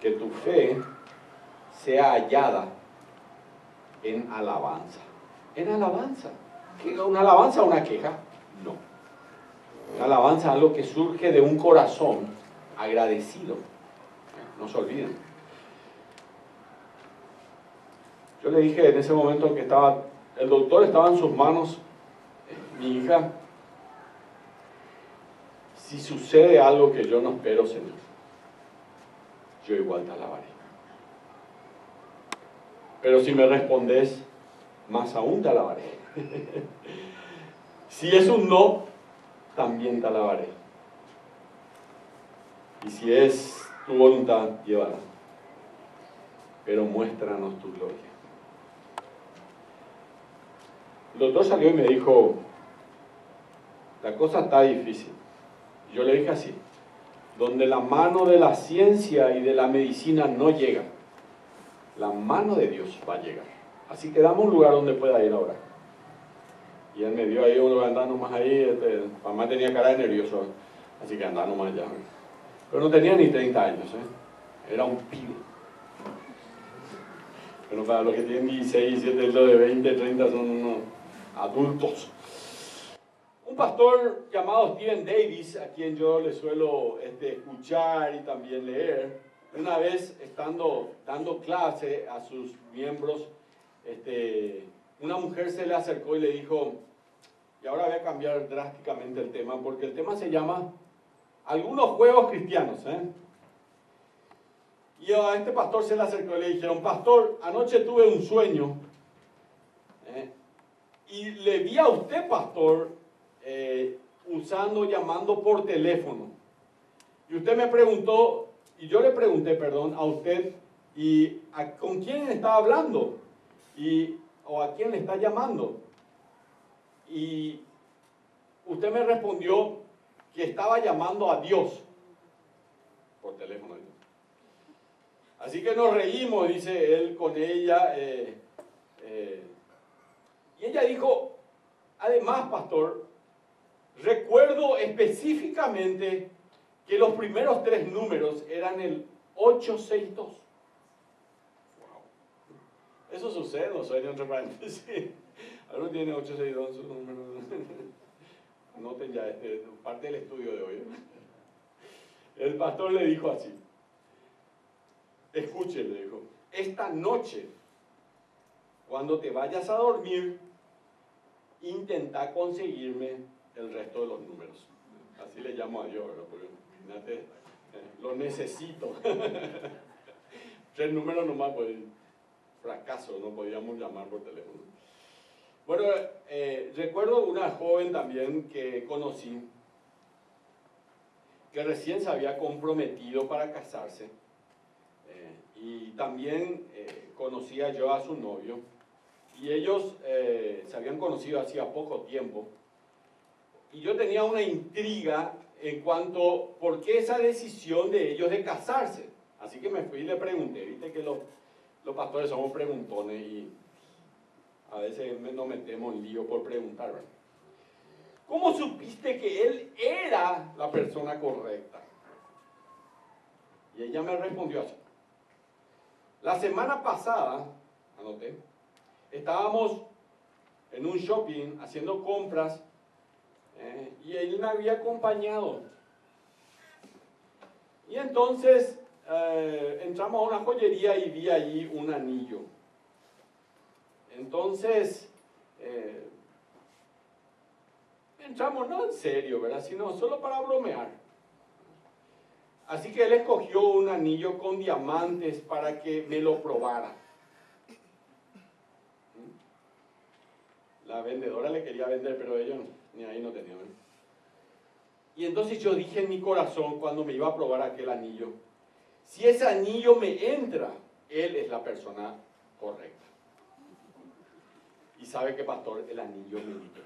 que tu fe sea hallada en alabanza. En alabanza. ¿Qué? ¿Una alabanza o una queja? No. Una alabanza es algo que surge de un corazón agradecido. No se olviden. Yo le dije en ese momento que el doctor estaba en sus manos, mi hija, si sucede algo que yo no espero, Señor, yo igual te alabaré. Pero si me respondes, más aún te alabaré. Si es un no, también te alabaré. Y si es tu voluntad, llévala. Pero muéstranos tu gloria. El doctor salió y me dijo, la cosa está difícil. Yo le dije así, donde la mano de la ciencia y de la medicina no llega, la mano de Dios va a llegar. Así que dame un lugar donde pueda ir ahora. Y él me dio ahí un lugar, andá nomás ahí, mamá tenía cara de nervioso, así que andá nomás allá. Pero no tenía ni 30 años, era un pibe. Pero para los que tienen 16, 17, los de 20, 30 son unos adultos. Un pastor llamado Steven Davis, a quien yo le suelo escuchar y también leer, una vez estando dando clase a sus miembros, una mujer se le acercó y le dijo, y ahora voy a cambiar drásticamente el tema, porque el tema se llama algunos juegos cristianos. Y a este pastor se le acercó y le dijeron, pastor, anoche tuve un sueño y le vi a usted, pastor, llamando por teléfono. Y usted me preguntó, y yo le pregunté, perdón, a usted, ¿con quién está hablando? ¿O a quién le está llamando? Y usted me respondió que estaba llamando a Dios por teléfono. Así que nos reímos, dice él con ella. Y ella dijo, además, pastor, recuerdo específicamente que los primeros 3 números eran el 862. Wow. Eso sucede en los sueños, entre paréntesis. Ahora tiene 862 sus números. Noten ya, parte del estudio de hoy. El pastor le dijo así. Escuche, le dijo, esta noche, cuando te vayas a dormir, intenta conseguirme el resto de los números. Así le llamo a Dios, ¿verdad? Porque imagínate, lo necesito. 3 números nomás, pues, fracaso, no podíamos llamar por teléfono. Bueno, recuerdo una joven también que conocí, que recién se había comprometido para casarse. Y también conocía yo a su novio, y ellos se habían conocido hacía poco tiempo, y yo tenía una intriga en cuanto a por qué esa decisión de ellos de casarse. Así que me fui y le pregunté, viste que los pastores somos preguntones y a veces nos metemos en lío por preguntar, ¿verdad? ¿Cómo supiste que él era la persona correcta? Y ella me respondió así. La semana pasada, anoté, estábamos en un shopping haciendo compras y él me había acompañado. Y entonces entramos a una joyería y vi allí un anillo. Entonces entramos no en serio, ¿verdad? Sino solo para bromear. Así que él escogió un anillo con diamantes para que me lo probara. La vendedora le quería vender, pero ella ni ahí no tenía. ¿Verdad? Y entonces yo dije en mi corazón, cuando me iba a probar aquel anillo, si ese anillo me entra, él es la persona correcta. Y sabe que, pastor, el anillo me entró.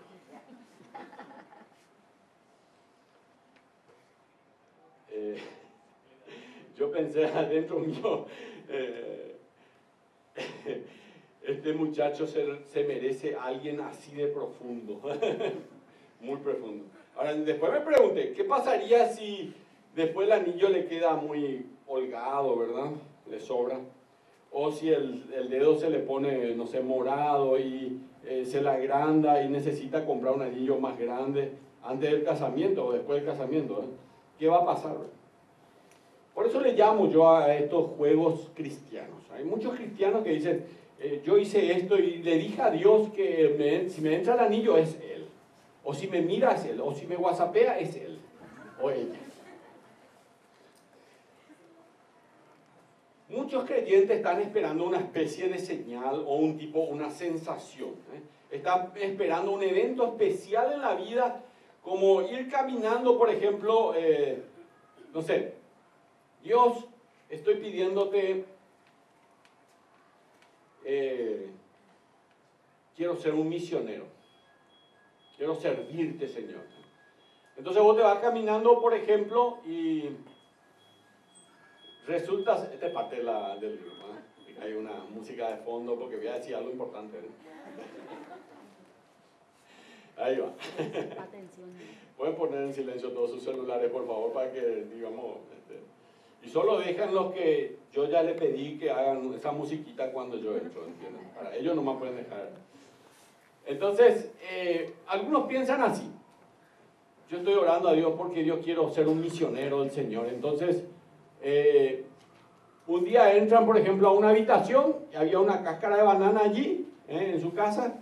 Yo pensé adentro mío, este muchacho se merece a alguien así de profundo, muy profundo. Ahora, después me pregunté, ¿qué pasaría si después el anillo le queda muy holgado, ¿verdad? Le sobra. O si el dedo se le pone, no sé, morado y se le agranda y necesita comprar un anillo más grande antes del casamiento o después del casamiento, ¿eh? ¿Qué va a pasar? Por eso le llamo yo a estos juegos cristianos. Hay muchos cristianos que dicen, yo hice esto y le dije a Dios que si me entra el anillo es Él. O si me mira es Él. O si me whatsappea es Él o ella. Muchos creyentes están esperando una especie de señal o una sensación. Están esperando un evento especial en la vida, como ir caminando, por ejemplo, no sé, Dios, estoy pidiéndote, quiero ser un misionero, quiero servirte, Señor. Entonces vos te vas caminando, por ejemplo, y resulta, esta es parte del libro, ¿no? Hay una música de fondo porque voy a decir algo importante, ¿no? Ahí va. Atención. Pueden poner en silencio todos sus celulares, por favor, para que, digamos, y solo dejan los que yo ya le pedí que hagan esa musiquita cuando yo entro, ¿entienden? Para ellos no me pueden dejar. Entonces, algunos piensan así. Yo estoy orando a Dios porque yo quiero ser un misionero del Señor. Entonces, un día entran, por ejemplo, a una habitación y había una cáscara de banana allí, en su casa,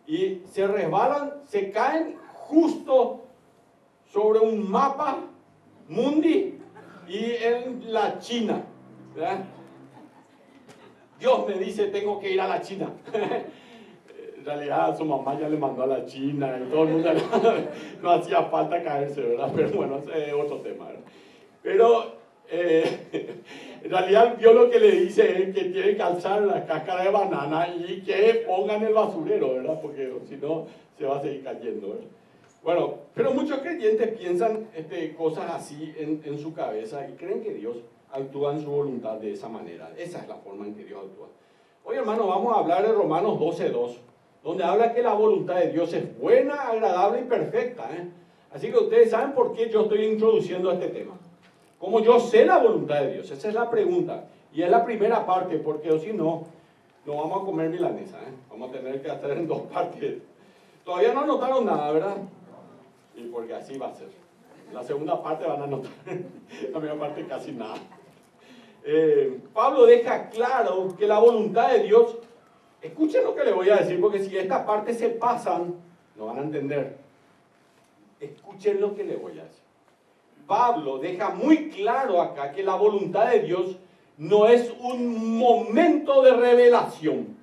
y se resbalan, se caen justo sobre un mapa mundi y en la China, ¿verdad? Dios me dice, tengo que ir a la China. En realidad su mamá ya le mandó a la China y todo el mundo no hacía falta caerse, ¿verdad? Pero bueno, ese es otro tema, ¿verdad? Pero en realidad Dios lo que le dice es que tiene que alzar la cáscara de banana y que pongan el basurero, ¿verdad? Porque si no se va a seguir cayendo, ¿verdad? Bueno, pero muchos creyentes piensan cosas así en su cabeza y creen que Dios actúa en su voluntad de esa manera. Esa es la forma en que Dios actúa. Hoy, hermano, vamos a hablar de Romanos 12:2, donde habla que la voluntad de Dios es buena, agradable y perfecta, ¿eh? Así que ustedes saben por qué yo estoy introduciendo este tema. ¿Cómo yo sé la voluntad de Dios? Esa es la pregunta. Y es la primera parte, porque si no, no vamos a comer milanesa, ¿eh? Vamos a tener que hacer en dos partes. Todavía no anotaron nada, ¿verdad? Y porque así va a ser. La segunda parte van a anotar, la primera parte casi nada. Pablo deja claro que la voluntad de Dios, escuchen lo que le voy a decir, porque si esta parte se pasan, no van a entender. Escuchen lo que le voy a decir. Pablo deja muy claro acá que la voluntad de Dios no es un momento de revelación,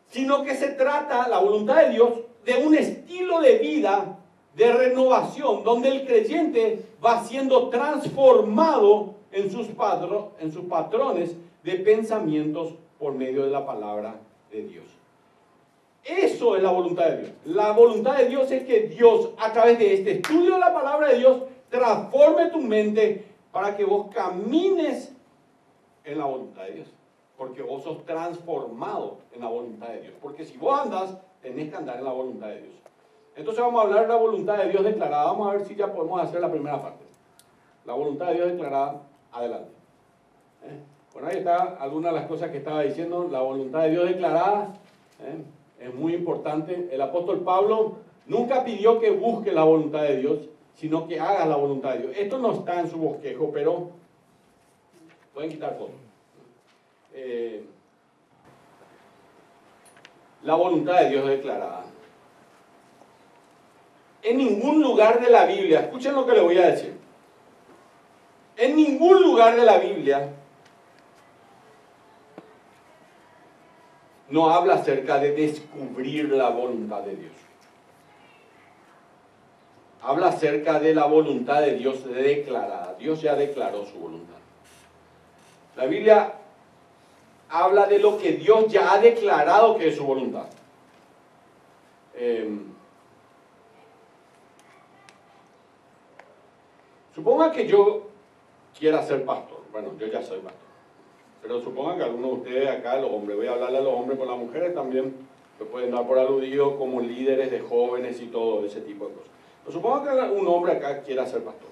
sino que se trata, la voluntad de Dios, de un estilo de vida, de renovación, donde el creyente va siendo transformado en sus patrones de pensamientos por medio de la palabra de Dios. Eso es la voluntad de Dios. La voluntad de Dios es que Dios, a través de este estudio de la palabra de Dios, transforme tu mente para que vos camines en la voluntad de Dios. Porque vos sos transformado en la voluntad de Dios. Porque si vos andas, tenés que andar en la voluntad de Dios. Entonces vamos a hablar de la voluntad de Dios declarada. Vamos a ver si ya podemos hacer la primera parte. La voluntad de Dios declarada, adelante. Bueno, ahí está algunas de las cosas que estaba diciendo. La voluntad de Dios declarada es muy importante. El apóstol Pablo nunca pidió que busque la voluntad de Dios, sino que haga la voluntad de Dios. Esto no está en su bosquejo, pero pueden quitar todo. La voluntad de Dios declarada. En ningún lugar de la Biblia, escuchen lo que le voy a decir. En ningún lugar de la Biblia no habla acerca de descubrir la voluntad de Dios. Habla acerca de la voluntad de Dios declarada. Dios ya declaró su voluntad. La Biblia habla de lo que Dios ya ha declarado que es su voluntad. Suponga que yo quiera ser pastor. Bueno, yo ya soy pastor. Pero supongan que algunos de ustedes acá, los hombres, voy a hablarle a los hombres, con las mujeres también, se pueden dar por aludido como líderes de jóvenes y todo ese tipo de cosas. Pero supongan que un hombre acá quiera ser pastor.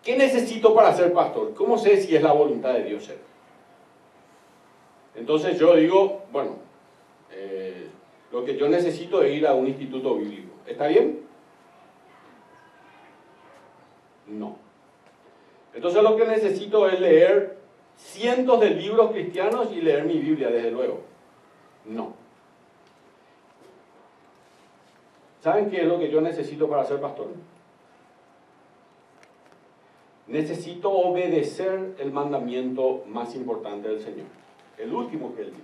¿Qué necesito para ser pastor? ¿Cómo sé si es la voluntad de Dios ser? Entonces yo digo, bueno, lo que yo necesito es ir a un instituto bíblico. ¿Está bien? No. Entonces lo que necesito es leer cientos de libros cristianos y leer mi Biblia, desde luego. No. ¿Saben qué es lo que yo necesito para ser pastor? Necesito obedecer el mandamiento más importante del Señor, el último que Él dio.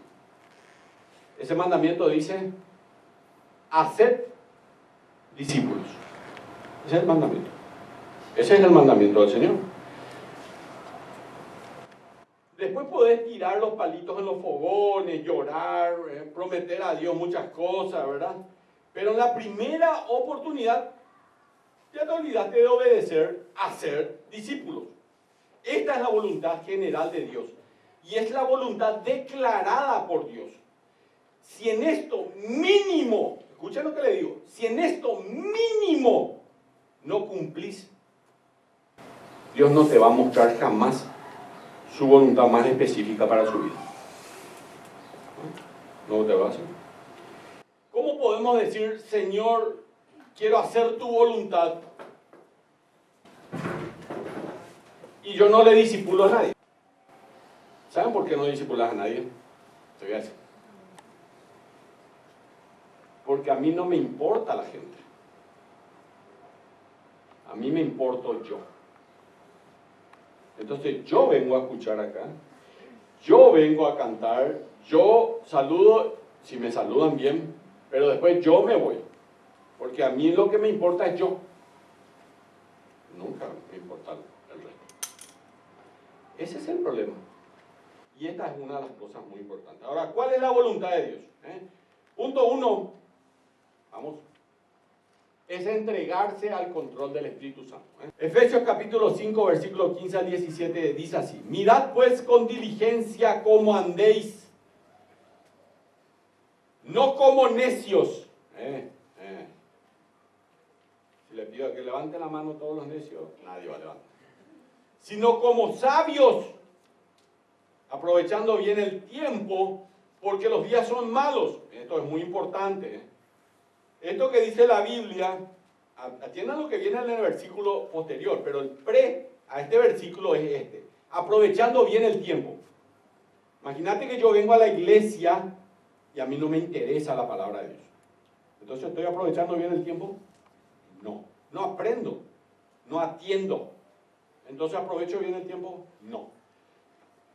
Ese mandamiento dice, haced discípulos. Ese es el mandamiento. Ese es el mandamiento del Señor. Después podés tirar los palitos en los fogones, llorar, prometer a Dios muchas cosas, ¿verdad? Pero en la primera oportunidad ya te olvidaste de obedecer a ser discípulos. Esta es la voluntad general de Dios. Y es la voluntad declarada por Dios. Si en esto mínimo, escuchen lo que le digo, si en esto mínimo no cumplís, Dios no te va a mostrar jamás su voluntad más específica para su vida. No te va a hacer. ¿Cómo podemos decir, Señor, quiero hacer tu voluntad, y yo no le discipulo a nadie? ¿Saben por qué no discipulas a nadie? Te voy a decir. Porque a mí no me importa la gente. A mí me importo yo. Entonces yo vengo a escuchar acá, yo vengo a cantar, yo saludo, si me saludan bien, pero después yo me voy. Porque a mí lo que me importa es yo. Nunca me importa el resto. Ese es el problema. Y esta es una de las cosas muy importantes. Ahora, ¿cuál es la voluntad de Dios? Punto 1, vamos, es entregarse al control del Espíritu Santo. Efesios capítulo 5, versículo 15 al 17 dice así: mirad pues con diligencia cómo andéis, no como necios. Si le pido que levante la mano todos los necios, nadie va a levantar. Sino como sabios, aprovechando bien el tiempo, porque los días son malos. Esto es muy importante. Esto que dice la Biblia, atiendan lo que viene en el versículo posterior, pero el pre a este versículo es este: aprovechando bien el tiempo. Imagínate que yo vengo a la iglesia y a mí no me interesa la palabra de Dios. Entonces, ¿estoy aprovechando bien el tiempo? No aprendo, no atiendo. Entonces, ¿aprovecho bien el tiempo? No.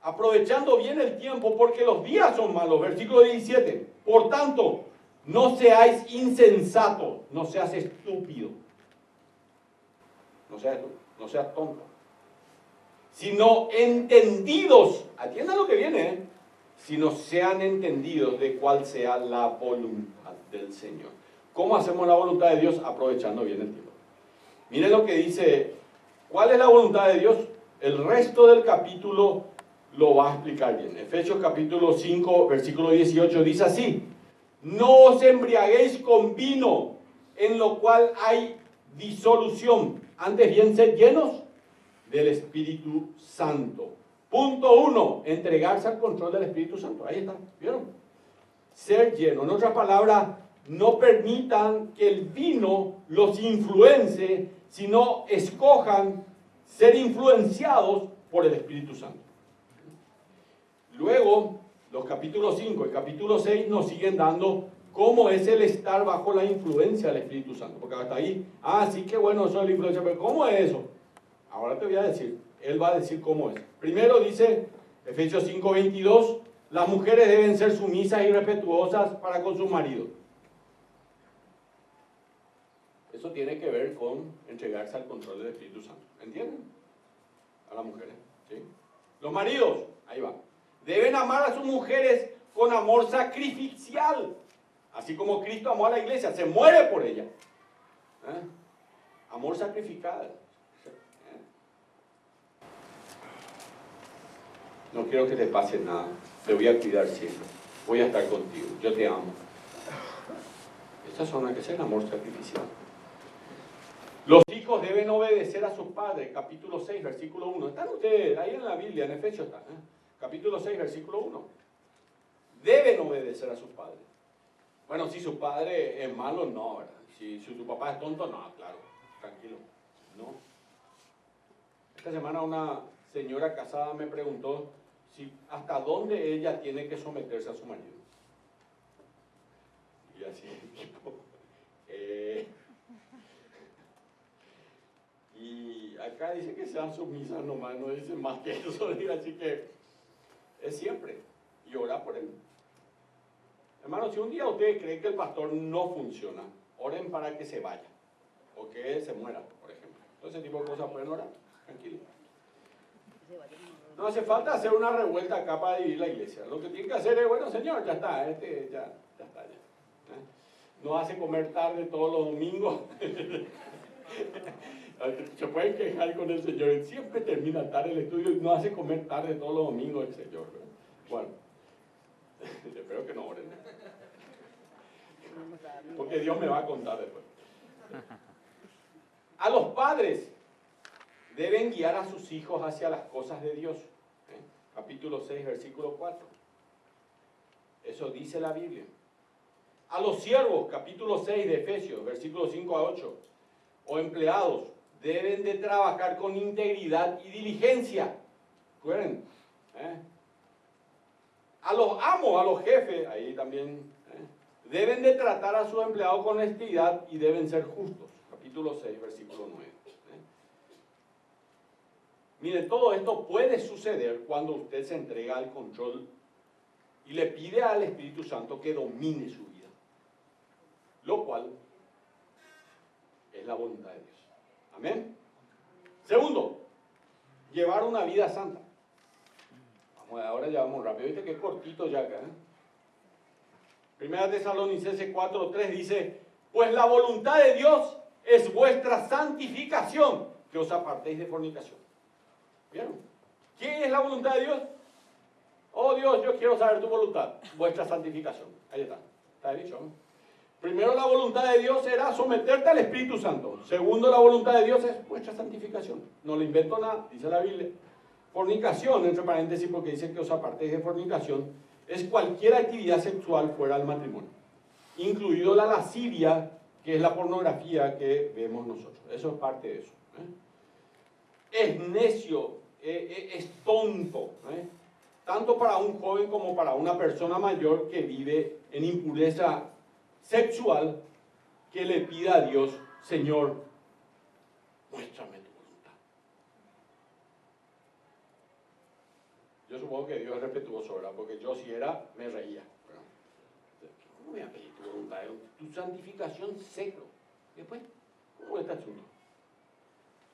Aprovechando bien el tiempo porque los días son malos. Versículo 17. Por tanto, no seáis insensatos, no seas estúpido. No seas tonto. Sino entendidos. Atiendan lo que viene, sino sean entendidos de cuál sea la voluntad del Señor. ¿Cómo hacemos la voluntad de Dios? Aprovechando bien el tiempo. Miren lo que dice. ¿Cuál es la voluntad de Dios? El resto del capítulo lo va a explicar bien. Efesios capítulo 5, versículo 18 dice así: no os embriaguéis con vino, en lo cual hay disolución. Antes bien, sed llenos del Espíritu Santo. Punto 1, entregarse al control del Espíritu Santo. Ahí está, ¿vieron? Ser lleno. En otras palabras, no permitan que el vino los influencie, sino escojan ser influenciados por el Espíritu Santo. Luego, los capítulos 5 y capítulo 6 nos siguen dando cómo es el estar bajo la influencia del Espíritu Santo. Porque hasta ahí, sí que bueno, eso es la influencia, pero ¿cómo es eso? Ahora te voy a decir, él va a decir cómo es. Primero dice, Efesios 5, 22, las mujeres deben ser sumisas y respetuosas para con sus maridos. Eso tiene que ver con entregarse al control del Espíritu Santo. ¿Entienden? A las mujeres, ¿sí? Los maridos, ahí va. Deben amar a sus mujeres con amor sacrificial. Así como Cristo amó a la iglesia, se muere por ella. Amor sacrificado. No quiero que te pase nada. Te voy a cuidar siempre. Voy a estar contigo. Yo te amo. Estas son las que es el amor sacrificial. hijos deben obedecer a sus padres, capítulo 6, versículo 1. Están ustedes ahí en la Biblia, en Efesios están, capítulo 6, versículo 1. Deben obedecer a sus padres. Bueno, si su padre es malo, no, ¿verdad? Si tu papá es tonto, no, claro, tranquilo, no. Esta semana una señora casada me preguntó si hasta dónde ella tiene que someterse a su marido. Y así, tipo, y acá dice que sean sumisas nomás, no dice más que eso, así que es siempre, y orar por él. Hermanos, si un día ustedes creen que el pastor no funciona, oren para que se vaya, o que se muera, por ejemplo. Todo ese tipo de cosas pueden orar, tranquilo. No hace falta hacer una revuelta acá para dividir la iglesia. Lo que tiene que hacer es, bueno, Señor, ya está, ya está. No hace comer tarde todos los domingos. Se pueden quejar con el Señor, siempre termina tarde el estudio y no hace comer tarde todos los domingos el Señor. Bueno, espero que no oren, porque Dios me va a contar después. A los padres deben guiar a sus hijos hacia las cosas de Dios. Capítulo 6, versículo 4. Eso dice la Biblia. A los siervos, capítulo 6 de Efesios, versículos 5 a 8, o empleados, deben de trabajar con integridad y diligencia. ¿Recuerden? A los amos, a los jefes, ahí también, deben de tratar a sus empleados con honestidad y deben ser justos. Capítulo 6, versículo 9. Mire, todo esto puede suceder cuando usted se entrega al control y le pide al Espíritu Santo que domine su vida, lo cual es la voluntad de Dios. Amén. Segundo, llevar una vida santa. Vamos, ahora ya vamos rápido, viste que cortito ya acá. Primera Tesalonicenses 4:3 dice, pues la voluntad de Dios es vuestra santificación, que os apartéis de fornicación. ¿Vieron? ¿Qué es la voluntad de Dios? Oh Dios, yo quiero saber tu voluntad, vuestra santificación. Ahí está, está dicho, ¿no? Primero, la voluntad de Dios era someterte al Espíritu Santo. Segundo, la voluntad de Dios es vuestra santificación. No le invento nada, dice la Biblia. Fornicación, entre paréntesis, porque dice que os apartéis de fornicación, es cualquier actividad sexual fuera del matrimonio, incluido la lascivia, que es la pornografía que vemos nosotros. Eso es parte de eso. Es necio, es tonto, tanto para un joven como para una persona mayor que vive en impureza sexual, que le pida a Dios, Señor, muéstrame tu voluntad. Yo supongo que Dios es respetuoso, ¿verdad? Porque yo si era, me reía. ¿Cómo voy a pedir tu voluntad? Tu santificación cero. Después, ¿cómo está el asunto?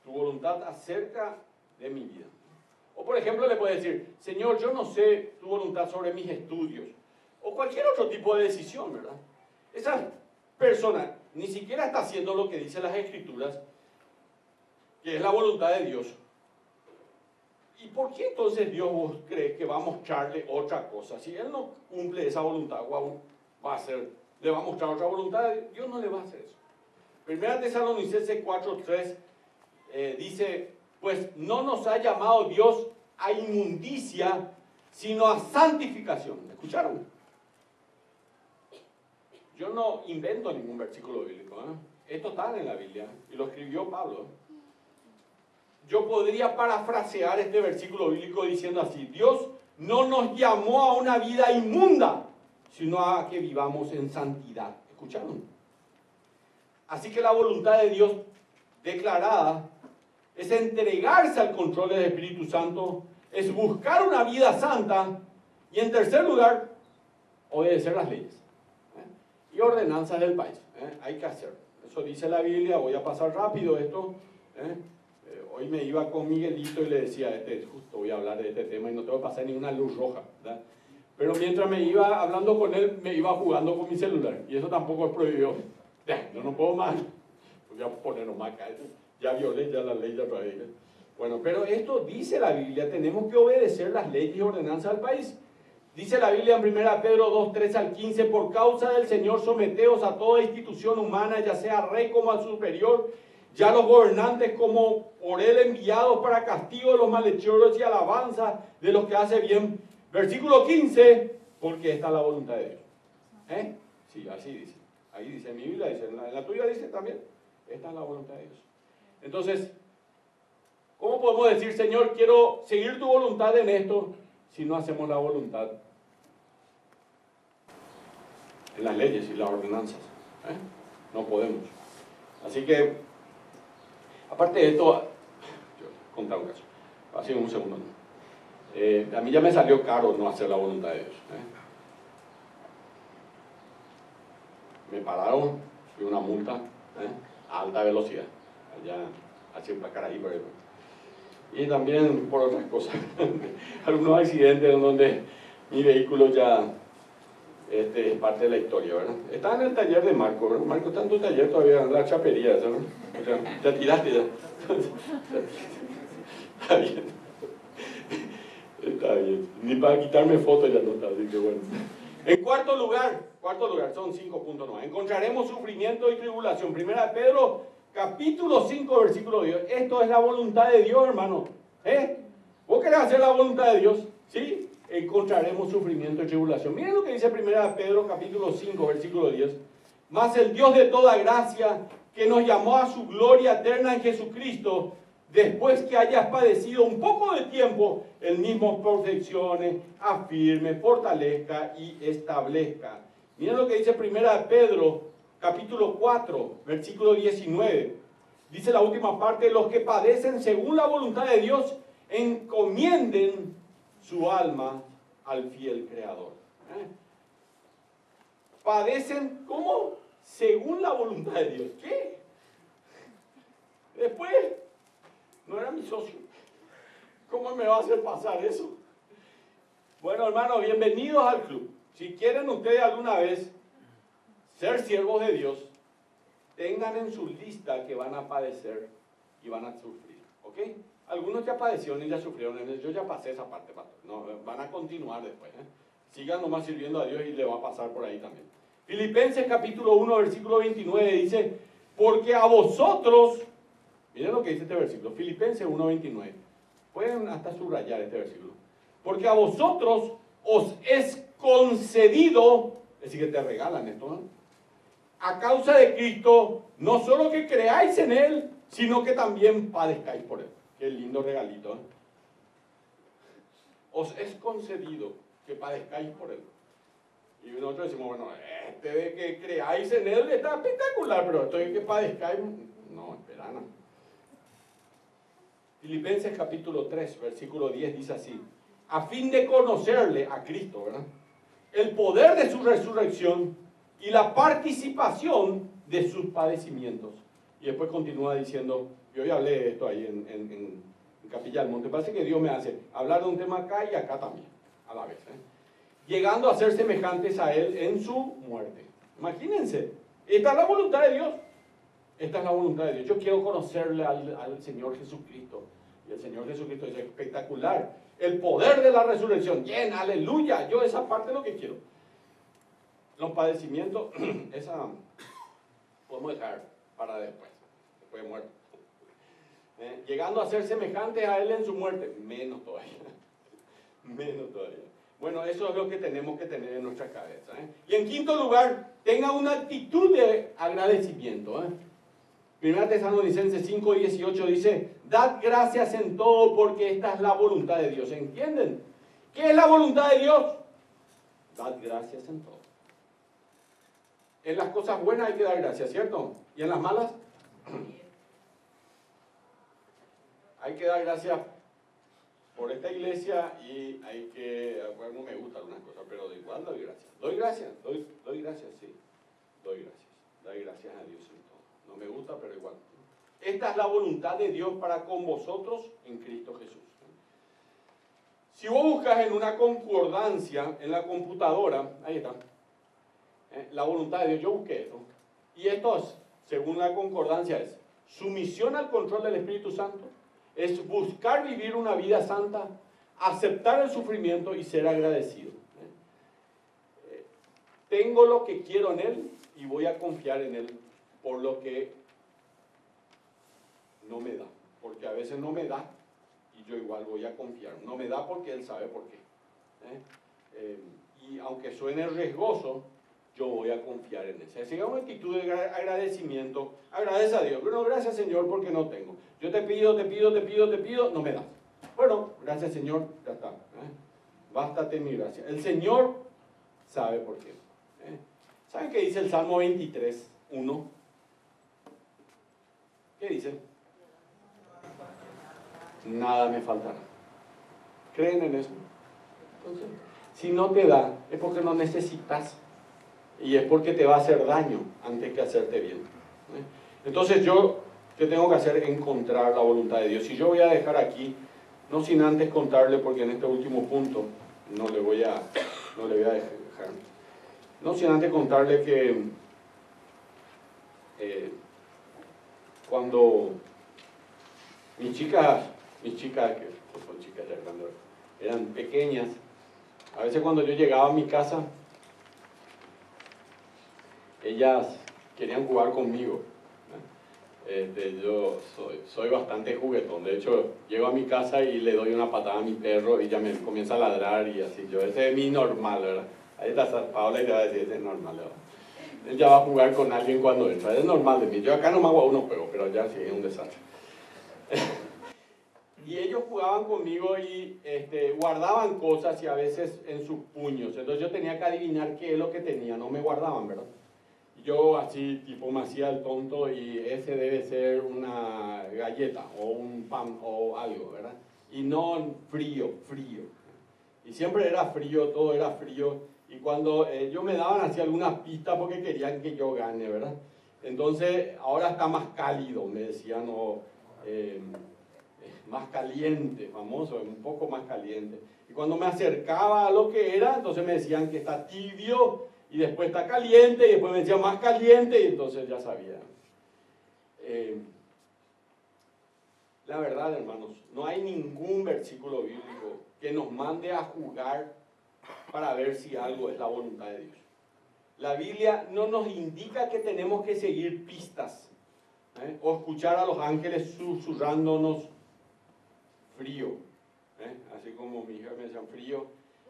Tu voluntad acerca de mi vida. O por ejemplo le puede decir, Señor, yo no sé tu voluntad sobre mis estudios. O cualquier otro tipo de decisión, ¿verdad? Esa persona ni siquiera está haciendo lo que dicen las Escrituras, que es la voluntad de Dios. ¿Y por qué entonces Dios vos cree que va a mostrarle otra cosa? Si Él no cumple esa voluntad, le va a mostrar otra voluntad, Dios no le va a hacer eso. Primera Tesalonicenses 4:3 dice, pues no nos ha llamado Dios a inmundicia, sino a santificación. ¿Escucharon? Yo no invento ningún versículo bíblico, Esto está en la Biblia y lo escribió Pablo. Yo podría parafrasear este versículo bíblico diciendo así: Dios no nos llamó a una vida inmunda, sino a que vivamos en santidad. ¿Escucharon? Así que la voluntad de Dios declarada es entregarse al control del Espíritu Santo, es buscar una vida santa y, en tercer lugar, obedecer las leyes y ordenanzas del país. Hay que hacer. Eso dice la Biblia. Voy a pasar rápido esto. Hoy me iba con Miguelito y le decía, justo voy a hablar de este tema y no tengo que pasar ninguna luz roja, ¿verdad? Pero mientras me iba hablando con él, me iba jugando con mi celular. Y eso tampoco es prohibido. Yo no puedo más. Voy a poner nomás acá. Ya violé ya la ley otra vez. Bueno, pero esto dice la Biblia. Tenemos que obedecer las leyes y ordenanzas del país. Dice la Biblia en 1 Pedro 2, 13 al 15, por causa del Señor someteos a toda institución humana, ya sea rey como al superior, ya los gobernantes como por él enviados para castigo de los malhechores y alabanza de los que hace bien. Versículo 15, porque esta es la voluntad de Dios. Sí, así dice. Ahí dice, en mi Biblia dice, en la tuya dice también, esta es la voluntad de Dios. Entonces, ¿cómo podemos decir, Señor, quiero seguir tu voluntad en esto, si no hacemos la voluntad en las leyes y las ordenanzas? No podemos. Así que, aparte de esto, yo contar un caso, así un segundo. A mí ya me salió caro no hacer la voluntad de Dios. Me pararon y una multa a alta velocidad, allá hacia Pacaraí, por ejemplo. Y también por otras cosas, algunos accidentes en donde mi vehículo ya es parte de la historia, ¿verdad? Está en el taller de Marco, ¿verdad? Marco está en tu taller todavía, en la chapería, ¿sabes? O sea, te tiraste ya. Está bien. Está bien. Ni para quitarme fotos ya no está, así que bueno. En cuarto lugar, son 5 puntos no. Encontraremos sufrimiento y tribulación. Primera de Pedro, capítulo 5, versículo 10. Esto es la voluntad de Dios, hermano. ¿Vos querés hacer la voluntad de Dios? ¿Sí? Encontraremos sufrimiento y tribulación. Miren lo que dice Primera de Pedro, capítulo 5, versículo 10. Mas el Dios de toda gracia, que nos llamó a su gloria eterna en Jesucristo, después que hayas padecido un poco de tiempo, el mismo perfeccione, afirme, fortalezca y establezca. Miren lo que dice Primera de Pedro, capítulo 4, versículo 19. Dice la última parte, los que padecen según la voluntad de Dios, encomienden su alma al fiel Creador. Padecen, ¿cómo? Según la voluntad de Dios. ¿Qué? Después, no era mi socio. ¿Cómo me va a hacer pasar eso? Bueno, hermanos, bienvenidos al club. Si quieren ustedes alguna vez ser siervos de Dios, tengan en su lista que van a padecer y van a sufrir. ¿Ok? Algunos ya padecieron y ya sufrieron. Yo ya pasé esa parte, pastor. No, van a continuar después. Sigan nomás sirviendo a Dios y le va a pasar por ahí también. Filipenses capítulo 1, versículo 29 dice, porque a vosotros, miren lo que dice este versículo, Filipenses 1, 29. Pueden hasta subrayar este versículo. Porque a vosotros os es concedido, es decir, que te regalan esto, ¿no? A causa de Cristo, no solo que creáis en Él, sino que también padezcáis por Él. Qué lindo regalito, ¿eh? Os es concedido que padezcáis por Él. Y nosotros decimos, bueno, de que creáis en Él está espectacular, pero esto de que padezcáis, no, espera, no. Filipenses capítulo 3, versículo 10 dice así, a fin de conocerle a Cristo, ¿verdad? El poder de su resurrección y la participación de sus padecimientos. Y después continúa diciendo, yo ya hablé de esto ahí en Capilla del Monte, parece que Dios me hace hablar de un tema acá y acá también, a la vez, llegando a ser semejantes a Él en su muerte. Imagínense, esta es la voluntad de Dios. Esta es la voluntad de Dios. Yo quiero conocerle al Señor Jesucristo. Y el Señor Jesucristo es espectacular. El poder de la resurrección. Bien, aleluya. Yo esa parte es lo que quiero. Los padecimientos, esa podemos dejar para después de muerto. Llegando a ser semejantes a Él en su muerte. Menos todavía. Menos todavía. Bueno, eso es lo que tenemos que tener en nuestra cabeza. Y en quinto lugar, tenga una actitud de agradecimiento. Primera Tesalonicenses 5:18 dice, dad gracias en todo porque esta es la voluntad de Dios. ¿Entienden? ¿Qué es la voluntad de Dios? Dad gracias en todo. En las cosas buenas hay que dar gracias, ¿cierto? ¿Y en las malas? Hay que dar gracias por esta iglesia y hay que, bueno, no me gustan algunas cosas, pero de igual doy gracias. Doy gracias, sí. Doy gracias. Doy gracias a Dios en todo. No me gusta, pero igual. Esta es la voluntad de Dios para con vosotros en Cristo Jesús. Si vos buscas en una concordancia en la computadora, ahí está, la voluntad de Dios, yo busqué esto. Y esto es, según la concordancia, es sumisión al control del Espíritu Santo, es buscar vivir una vida santa, aceptar el sufrimiento y ser agradecido. Tengo lo que quiero en Él y voy a confiar en Él por lo que no me da. Porque a veces no me da y yo igual voy a confiar. No me da porque Él sabe por qué. Y aunque suene riesgoso, yo voy a confiar en eso. Así que una actitud de agradecimiento. Agradece a Dios. Bueno, gracias Señor porque no tengo. Yo te pido, no me das. Bueno, gracias Señor, ya está. Bástate mi gracia. El Señor sabe por qué. ¿Saben qué dice el Salmo 23, 1? ¿Qué dice? Nada me faltará. ¿Creen en eso? Entonces, si no te da, es porque no necesitas. Y es porque te va a hacer daño antes que hacerte bien. Entonces yo, ¿qué tengo que hacer? Encontrar la voluntad de Dios. Y yo voy a dejar aquí, no sin antes contarle, porque en este último punto no le voy a dejar. No sin antes contarle que cuando mis chicas, que son chicas ya grandes, eran pequeñas, a veces cuando yo llegaba a mi casa, ellas querían jugar conmigo. Yo soy bastante juguetón. De hecho, llego a mi casa y le doy una patada a mi perro y ya me comienza a ladrar y así. Ese es mi normal, ¿verdad? Ahí está Paola y te va a decir, ese es normal, ¿verdad? Él ya va a jugar con alguien cuando entra. Es normal de mí. Yo acá no me hago a uno juego, pero allá sí es un desastre. Y ellos jugaban conmigo y guardaban cosas y a veces en sus puños. Entonces yo tenía que adivinar qué es lo que tenía. No me guardaban, ¿verdad? Yo así, tipo, me hacía el tonto y ese debe ser una galleta o un pan o algo, ¿verdad? Y no frío. Y siempre era frío, todo era frío. Y cuando ellos me daban así algunas pistas porque querían que yo gane, ¿verdad? Entonces, ahora está más cálido, me decían, o más caliente, famoso, un poco más caliente. Y cuando me acercaba a lo que era, entonces me decían que está tibio, y después está caliente, y después me decía más caliente, y entonces ya sabía. La verdad, hermanos, no hay ningún versículo bíblico que nos mande a jugar para ver si algo es la voluntad de Dios. La Biblia no nos indica que tenemos que seguir pistas, o escuchar a los ángeles susurrándonos frío. Así como mi hija me decía frío,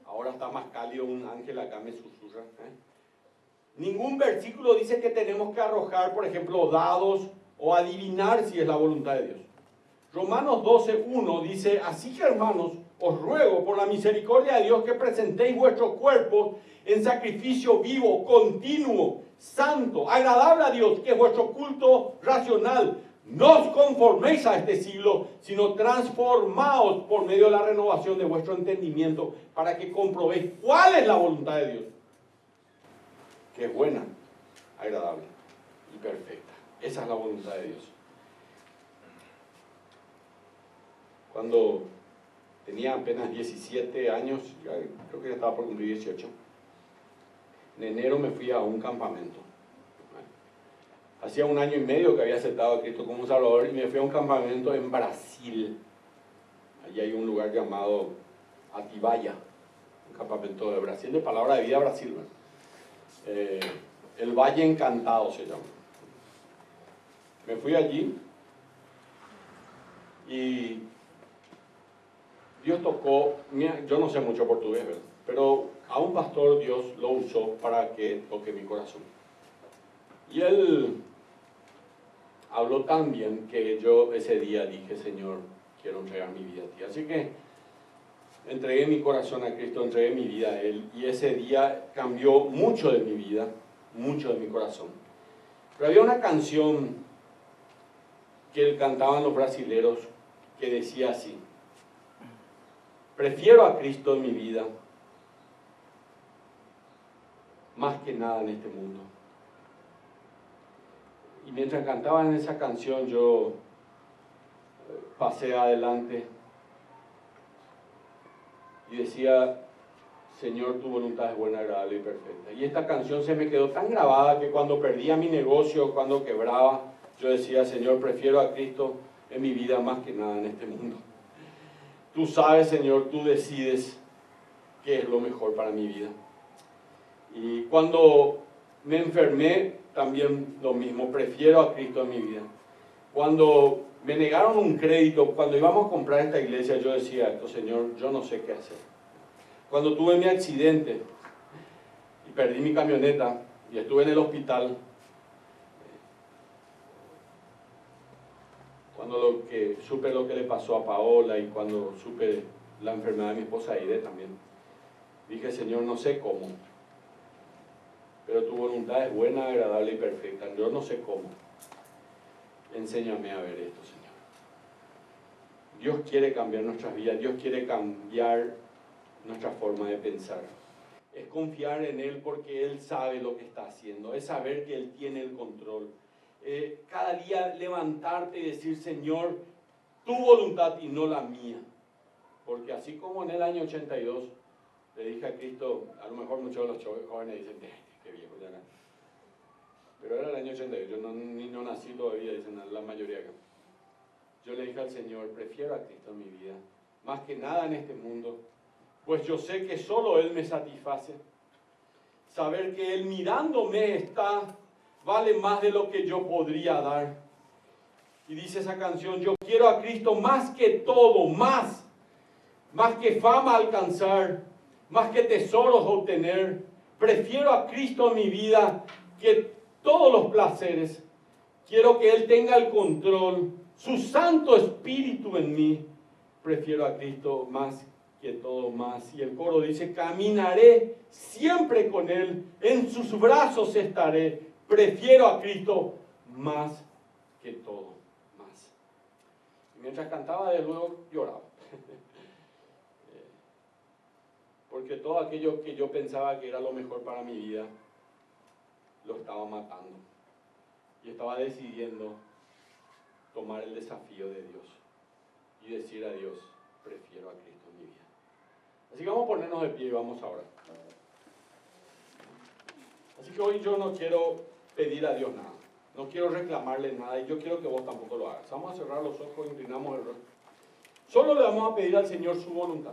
ahora está más cálido, un ángel acá me susurra. Ningún versículo dice que tenemos que arrojar, por ejemplo, dados o adivinar si es la voluntad de Dios. Romanos 12:1 dice, así que hermanos, os ruego por la misericordia de Dios que presentéis vuestro cuerpo en sacrificio vivo, continuo, santo, agradable a Dios, que es vuestro culto racional. No os conforméis a este siglo, sino transformaos por medio de la renovación de vuestro entendimiento, para que comprobéis cuál es la voluntad de Dios, que es buena, agradable y perfecta. Esa es la voluntad de Dios. Cuando tenía apenas 17 años, creo que ya estaba por cumplir 18, en enero me fui a un campamento. Hacía 1 año y medio que había aceptado a Cristo como Salvador y me fui a un campamento en Brasil. Allí hay un lugar llamado Atibaia, un campamento de Brasil, de Palabra de Vida Brasil. El Valle Encantado se llama. Me fui allí y Dios tocó, yo no sé mucho portugués, ¿verdad? Pero a un pastor Dios lo usó para que toque mi corazón. Y él habló tan bien que yo ese día dije, Señor, quiero entregar mi vida a ti. Así que entregué mi corazón a Cristo, entregué mi vida a Él. Y ese día cambió mucho de mi vida, mucho de mi corazón. Pero había una canción que cantaban los brasileros que decía así: prefiero a Cristo en mi vida más que nada en este mundo. Y mientras cantaban esa canción yo pasé adelante y decía, Señor, tu voluntad es buena, agradable y perfecta. Y esta canción se me quedó tan grabada que cuando perdía mi negocio, cuando quebraba, yo decía, Señor, prefiero a Cristo en mi vida más que nada en este mundo. Tú sabes, Señor, tú decides qué es lo mejor para mi vida. Y cuando me enfermé, también lo mismo, prefiero a Cristo en mi vida. Cuando Me negaron un crédito. Cuando íbamos a comprar esta iglesia, yo decía, esto, Señor, yo no sé qué hacer. Cuando tuve mi accidente y perdí mi camioneta y estuve en el hospital, cuando supe lo que le pasó a Paola y cuando supe la enfermedad de mi esposa Aide también, dije, Señor, no sé cómo, pero tu voluntad es buena, agradable y perfecta. Yo no sé cómo. Enséñame a ver esto, Señor. Dios quiere cambiar nuestras vidas, Dios quiere cambiar nuestra forma de pensar. Es confiar en Él porque Él sabe lo que está haciendo, es saber que Él tiene el control. Cada día levantarte y decir, Señor, tu voluntad y no la mía. Porque así como en el año 82 le dije a Cristo, a lo mejor muchos de los jóvenes dicen, qué viejo ya era. Pero era el año 82, yo no nací todavía, dicen la mayoría acá. Yo le dije al Señor, prefiero a Cristo en mi vida, más que nada en este mundo, pues yo sé que solo Él me satisface. Saber que Él mirándome está, vale más de lo que yo podría dar. Y dice esa canción, yo quiero a Cristo más que todo, más que fama alcanzar, más que tesoros obtener. Prefiero a Cristo en mi vida que todos los placeres. Quiero que Él tenga el control, su Santo Espíritu en mí. Prefiero a Cristo más que todo más. Y el coro dice, caminaré siempre con Él, en sus brazos estaré. Prefiero a Cristo más que todo más. Y mientras cantaba, de luego lloraba. Porque todo aquello que yo pensaba que era lo mejor para mi vida, lo estaba matando. Y estaba decidiendo tomar el desafío de Dios y decir a Dios, prefiero a Cristo en mi vida. Así que vamos a ponernos de pie y vamos ahora. Así que hoy yo no quiero pedir a Dios nada, no quiero reclamarle nada y yo quiero que vos tampoco lo hagas. Vamos a cerrar los ojos, inclinamos el rostro. Solo le vamos a pedir al Señor su voluntad.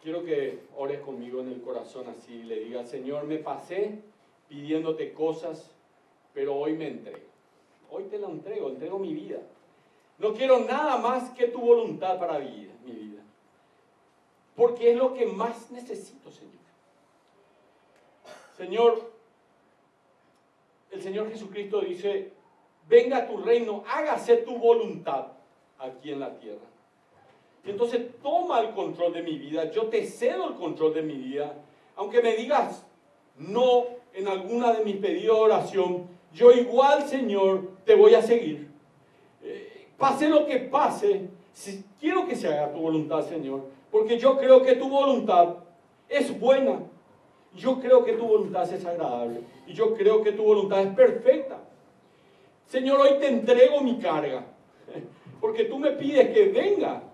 Quiero que ores conmigo en el corazón así y le digas, Señor, me pasé pidiéndote cosas, pero hoy me entrego. Hoy te la entrego mi vida. No quiero nada más que tu voluntad para mi vida. Porque es lo que más necesito, Señor. Señor, el Señor Jesucristo dice, venga tu reino, hágase tu voluntad aquí en la tierra. Y entonces toma el control de mi vida, yo te cedo el control de mi vida. Aunque me digas no en alguna de mis pedidos de oración, yo igual, Señor, te voy a seguir. Pase lo que pase, quiero que se haga tu voluntad, Señor, porque yo creo que tu voluntad es buena. Yo creo que tu voluntad es agradable y yo creo que tu voluntad es perfecta. Señor, hoy te entrego mi carga, porque tú me pides que venga.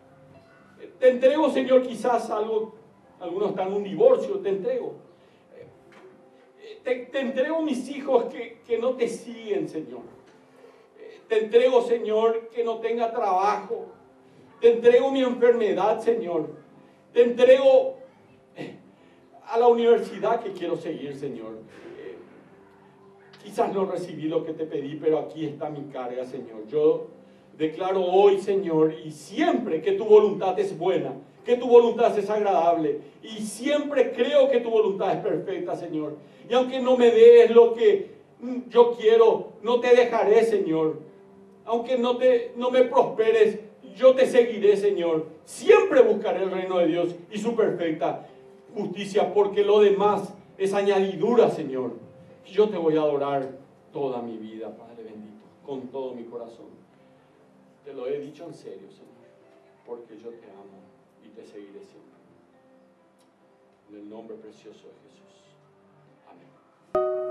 Te entrego, Señor, quizás algunos están en un divorcio, te entrego. Te entrego mis hijos que no te siguen, Señor. Te entrego, Señor, que no tenga trabajo. Te entrego mi enfermedad, Señor. Te entrego a la universidad que quiero seguir, Señor. Quizás no recibí lo que te pedí, pero aquí está mi carga, Señor. Yo declaro hoy, Señor, y siempre que tu voluntad es buena, que tu voluntad es agradable, y siempre creo que tu voluntad es perfecta, Señor. Y aunque no me des lo que yo quiero, no te dejaré, Señor. Aunque no me prosperes, yo te seguiré, Señor. Siempre buscaré el reino de Dios y su perfecta justicia, porque lo demás es añadidura, Señor. Yo te voy a adorar toda mi vida, Padre bendito, con todo mi corazón. Te lo he dicho en serio, Señor, porque yo te amo y te seguiré siempre. En el nombre precioso de Jesús. Amén.